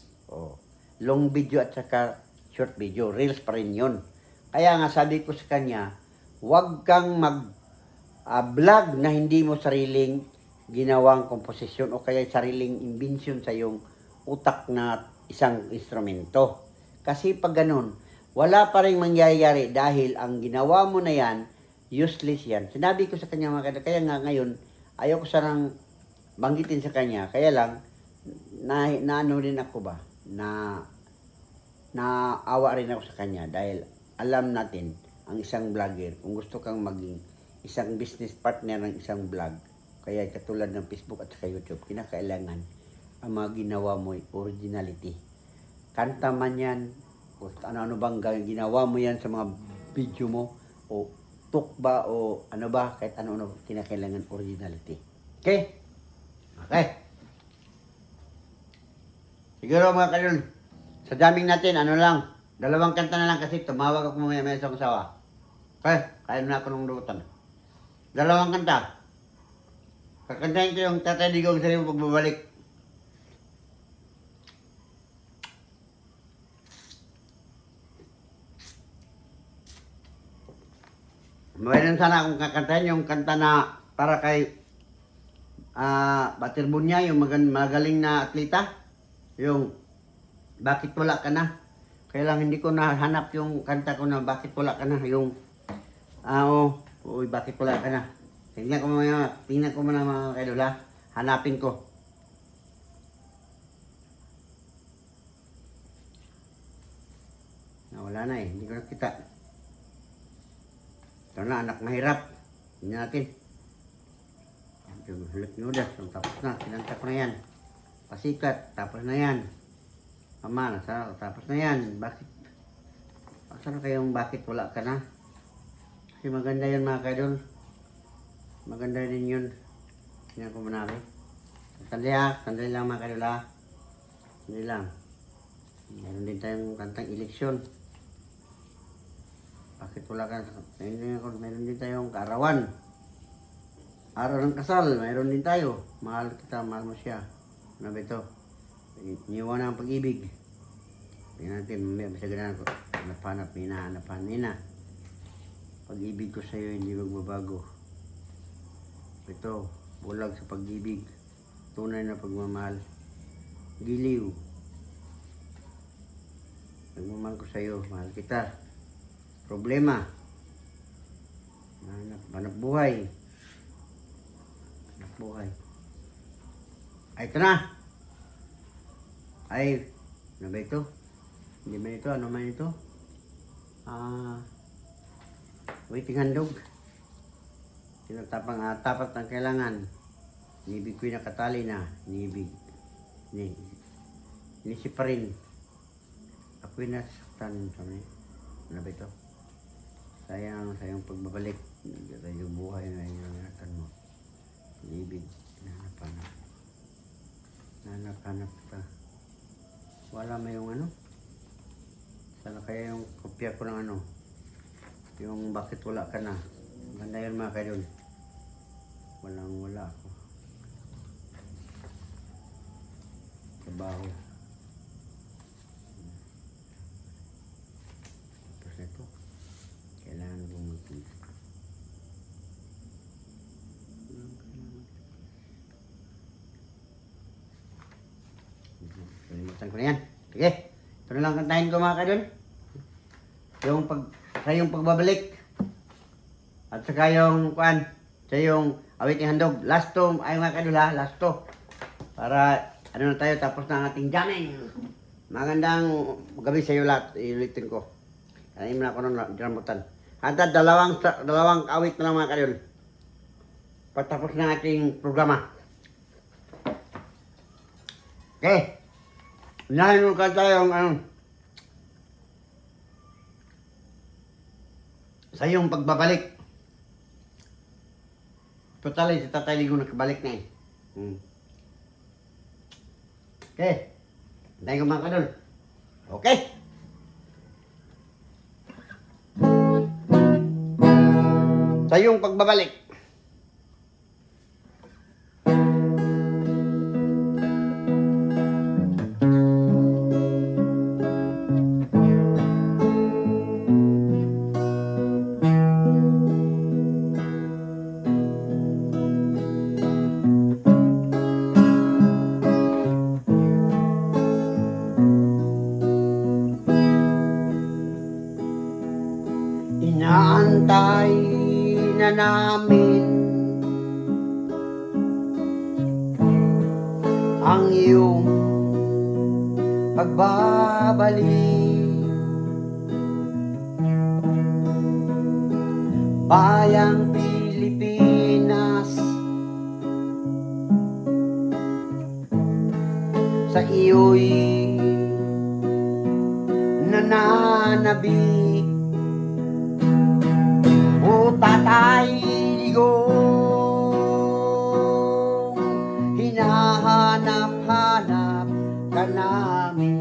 Long video at saka short video, reels pa rin yun. Kaya nga sabi ko sa kanya, huwag kang vlog na hindi mo sariling ginawang komposisyon o kaya sariling invention sa iyong utak na isang instrumento. Kasi pag ganun, wala pa rin mangyayari dahil ang ginawa mo na yan, useless yan. Sinabi ko sa kanya mga kaya nga ngayon, ayaw ko sanang banggitin sa kanya. Kaya lang, na ano rin ako ba, na naawa rin ako sa kanya dahil alam natin ang isang vlogger, kung gusto kang maging isang business partner ng isang vlog, kaya katulad ng Facebook at saka YouTube, kinakailangan ang mga ginawa mo ay originality. Kanta man yan, o ano-ano bang ginawa mo yan sa mga video mo, o tuk ba, o ano ba, kahit ano-ano, kinakailangan originality. Okay? Okay. Siguro mga kadol, sa daming natin, ano lang, 2 kanta na lang kasi tumawag ako mamaya sa asawa. Okay, kaya na ako nung lutan. 2 kanta. Kakantahin ko yung Tatay Digong sa iyong pagbabalik. Mayroon sana akong kakantahin yung kanta na para kay Batirbunya, yung magaling na atleta. Yung Bakit Wala Ka Na. Kaya lang hindi ko nahanap yung kanta ko na Bakit Wala Ka Na. Yung uy, Bakit Wala Ka Na. Tingnan ko muna mga kaidol ha. Hanapin ko. Wala na eh, hindi ko nakita. Ito na, Anak Mahirap. Tingnan natin. Hulot Nudas, tapos na, kinanta ko na yan. Pasikat, tapos na yan. Mama, tapos na yan. Saan kayong Bakit Wala Ka Na? Kasi maganda yan mga kaidol. Maganda din yun. Tingnan ko muna rin. Sandali lang mga kaidol ha. Sandali lang. Meron din tayong kantang eleksyon. Bakit Wala Ka Na? Meron din tayong kaarawan. Araw ng kasal, mayroon din tayo. Mahal kita, mahal mo siya. Ano ba ito? Iniwan ang pag-ibig. Tingnan natin, mamaya masagalan ko. Hanap-hanap, hinahanap-hanap. Pag-ibig ko sa'yo, hindi magbabago. Ito, bulag sa pag-ibig. Tunay na pagmamahal. Giliw. Pagmamahal ko sa'yo, mahal kita. Problema. Hanap buhay. Buhay. Ay, ito na. Ay, ano ba ito? Hindi ba ito? Ano man ito? Waiting Handog. Tinatapang tapat ng kailangan. Inibig ko'y nakatali na. Inibig. Inisip pa rin. Ako'y nasaktan. Ano ba ito? Sayang pagbabalik. Yung buhay na inangatan mo. Ibig, hanap ka. Wala mo yung ano? Sana kaya yung kopya ko ng ano? Yung Bakit Wala Ka Na. Ganda yun mga kaidol. Wala ako. Trabaho. Tapos ito. Kailangan ko magpunta. Kalimutan ko na yan. Sige. Ito na lang kantahin ko mga kaidol. Yung pagbabalik. At saka yung sa yung Awiting Handog. Last to, ay mga kaidol ha. Last to. Para ano na tayo, tapos na ang ating jamming. Magandang gabi sa iyo lahat. Iulitin ko. Kanayin mo na ako ng dramutan. Hantad, dalawang awit na lang mga kaidol. Patapos na ating programa. Okay. Unahin mo ka tayong sa iyong pagbabalik. Totally, si Tatay Digong nakabalik na eh. Okay. Antayin ko mga kadol. Okay. Sa iyong pagbabalik. Inaantay na namin ang iyong pagbabalik. bayang Pilipinas, sa iyo'y nananabik. O Tatay Digong, hinahanap-hanap ka namin.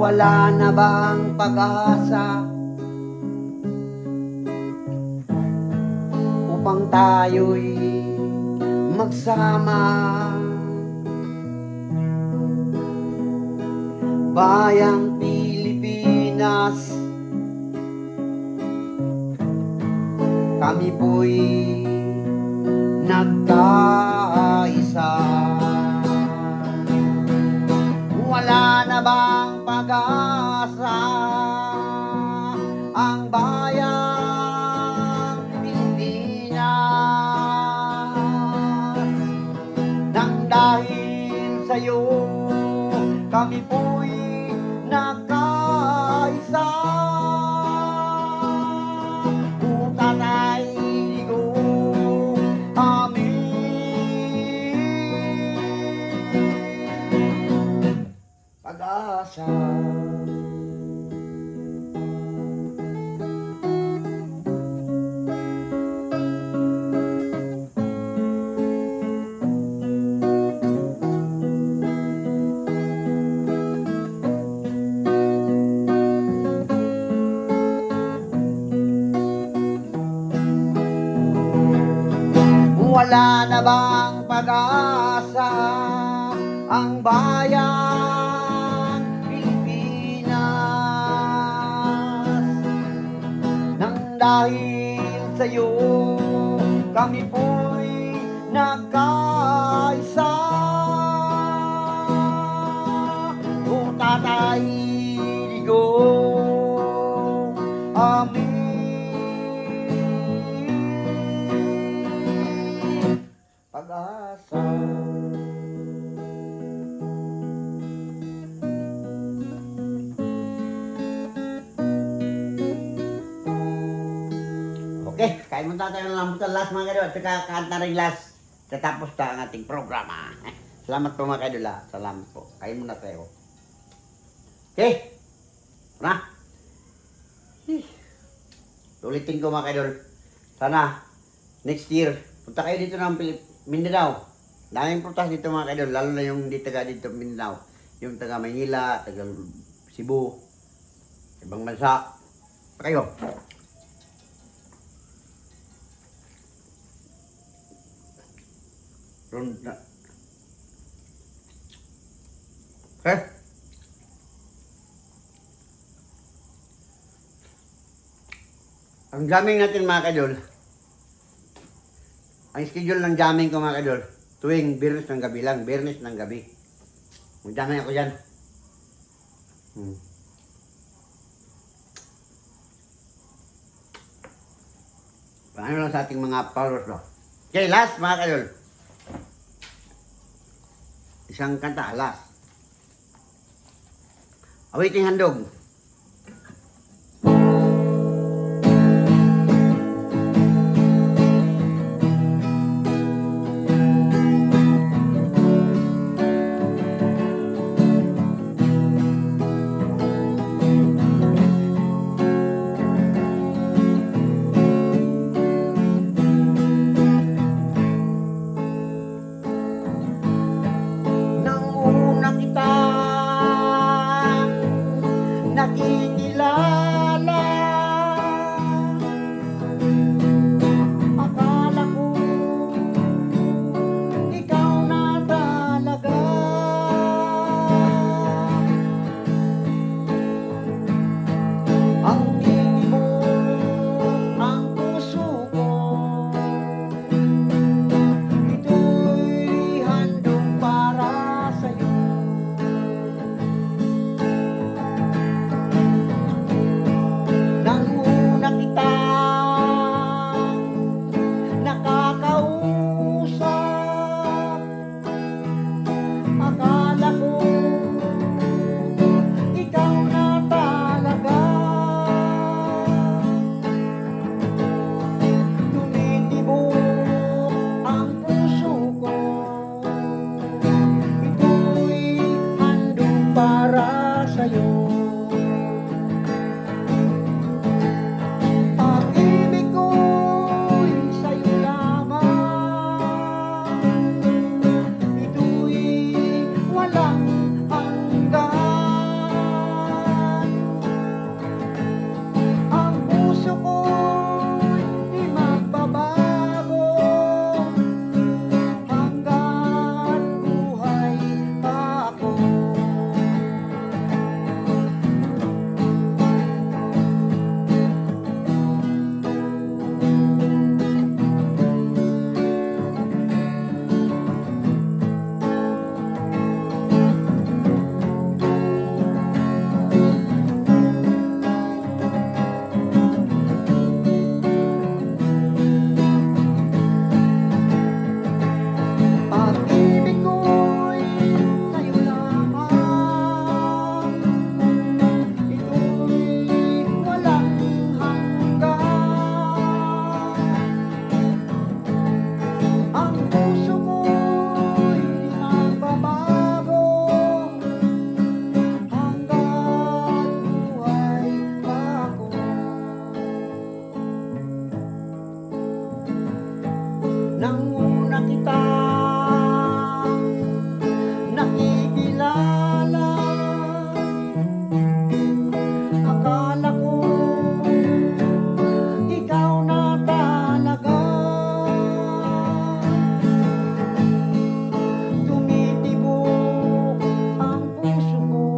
Wala na bang pag-asa upang tayo'y magsama? Bayang Pilipinas, kami po'y nagkaisa. Wala na bang pag-asa ang bayang Pilipinas, nang dahil sa'yo kami po'y nagkaisa. O Tatay Digong, aming pag-asa. Wala na bang pag-asa ang bayang Pilipinas, nang dahil sa'yo kami po'y nagkaisa. O Tatay Digong, aming pag-asa. Okay, kain muna tayo ng lambutan last mga kaidol. At saka kanta rin last. Tatapos na ang ating programa. Salamat po mga kaidol. Salamat po. Kain muna tayo. Okay. Na. Ulitin ko mga kaidol. Sana next year punta kayo dito ng Mindanao. Daming prutas dito mga kaidol. Lalo na yung di taga dito Mindanao. Yung taga Maynila, taga Cebu, ibang bansa. Kayo. Okay. Ang jamming natin mga kaidol. Ang schedule ng jamming ko mga kaidol, tuwing Biyernes ng gabi lang, Biyernes ng gabi. Mag-jamming ako dyan. Paano lang sa ating mga followers no? Okay, last mga kaidol. Isang kanta, last. Awiting handog. sa'yo. Pag-ibig ko'y sa'yo lamang, ito'y walang hanggan. Ang puso ko'y di magbabago hangga't buhay pa ako. Pag-ibig ko'y sa'yo lamang, ito'y walang hanggan. Ang puso ko'y di magbabago hangga't buhay pa ako. Nang una kitang nakikilala, akala ko ikaw na talaga. Tumitibok ang puso ko,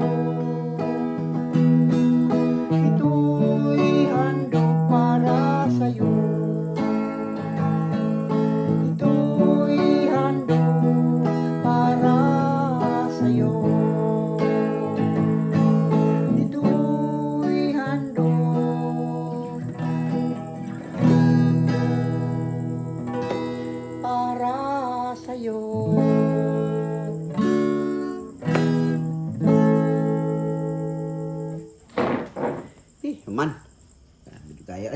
ito'y handog para sa'yo. Ito'y handog para sa'yo. Ito'y handog para sa'yo. Man, sabi ko tayo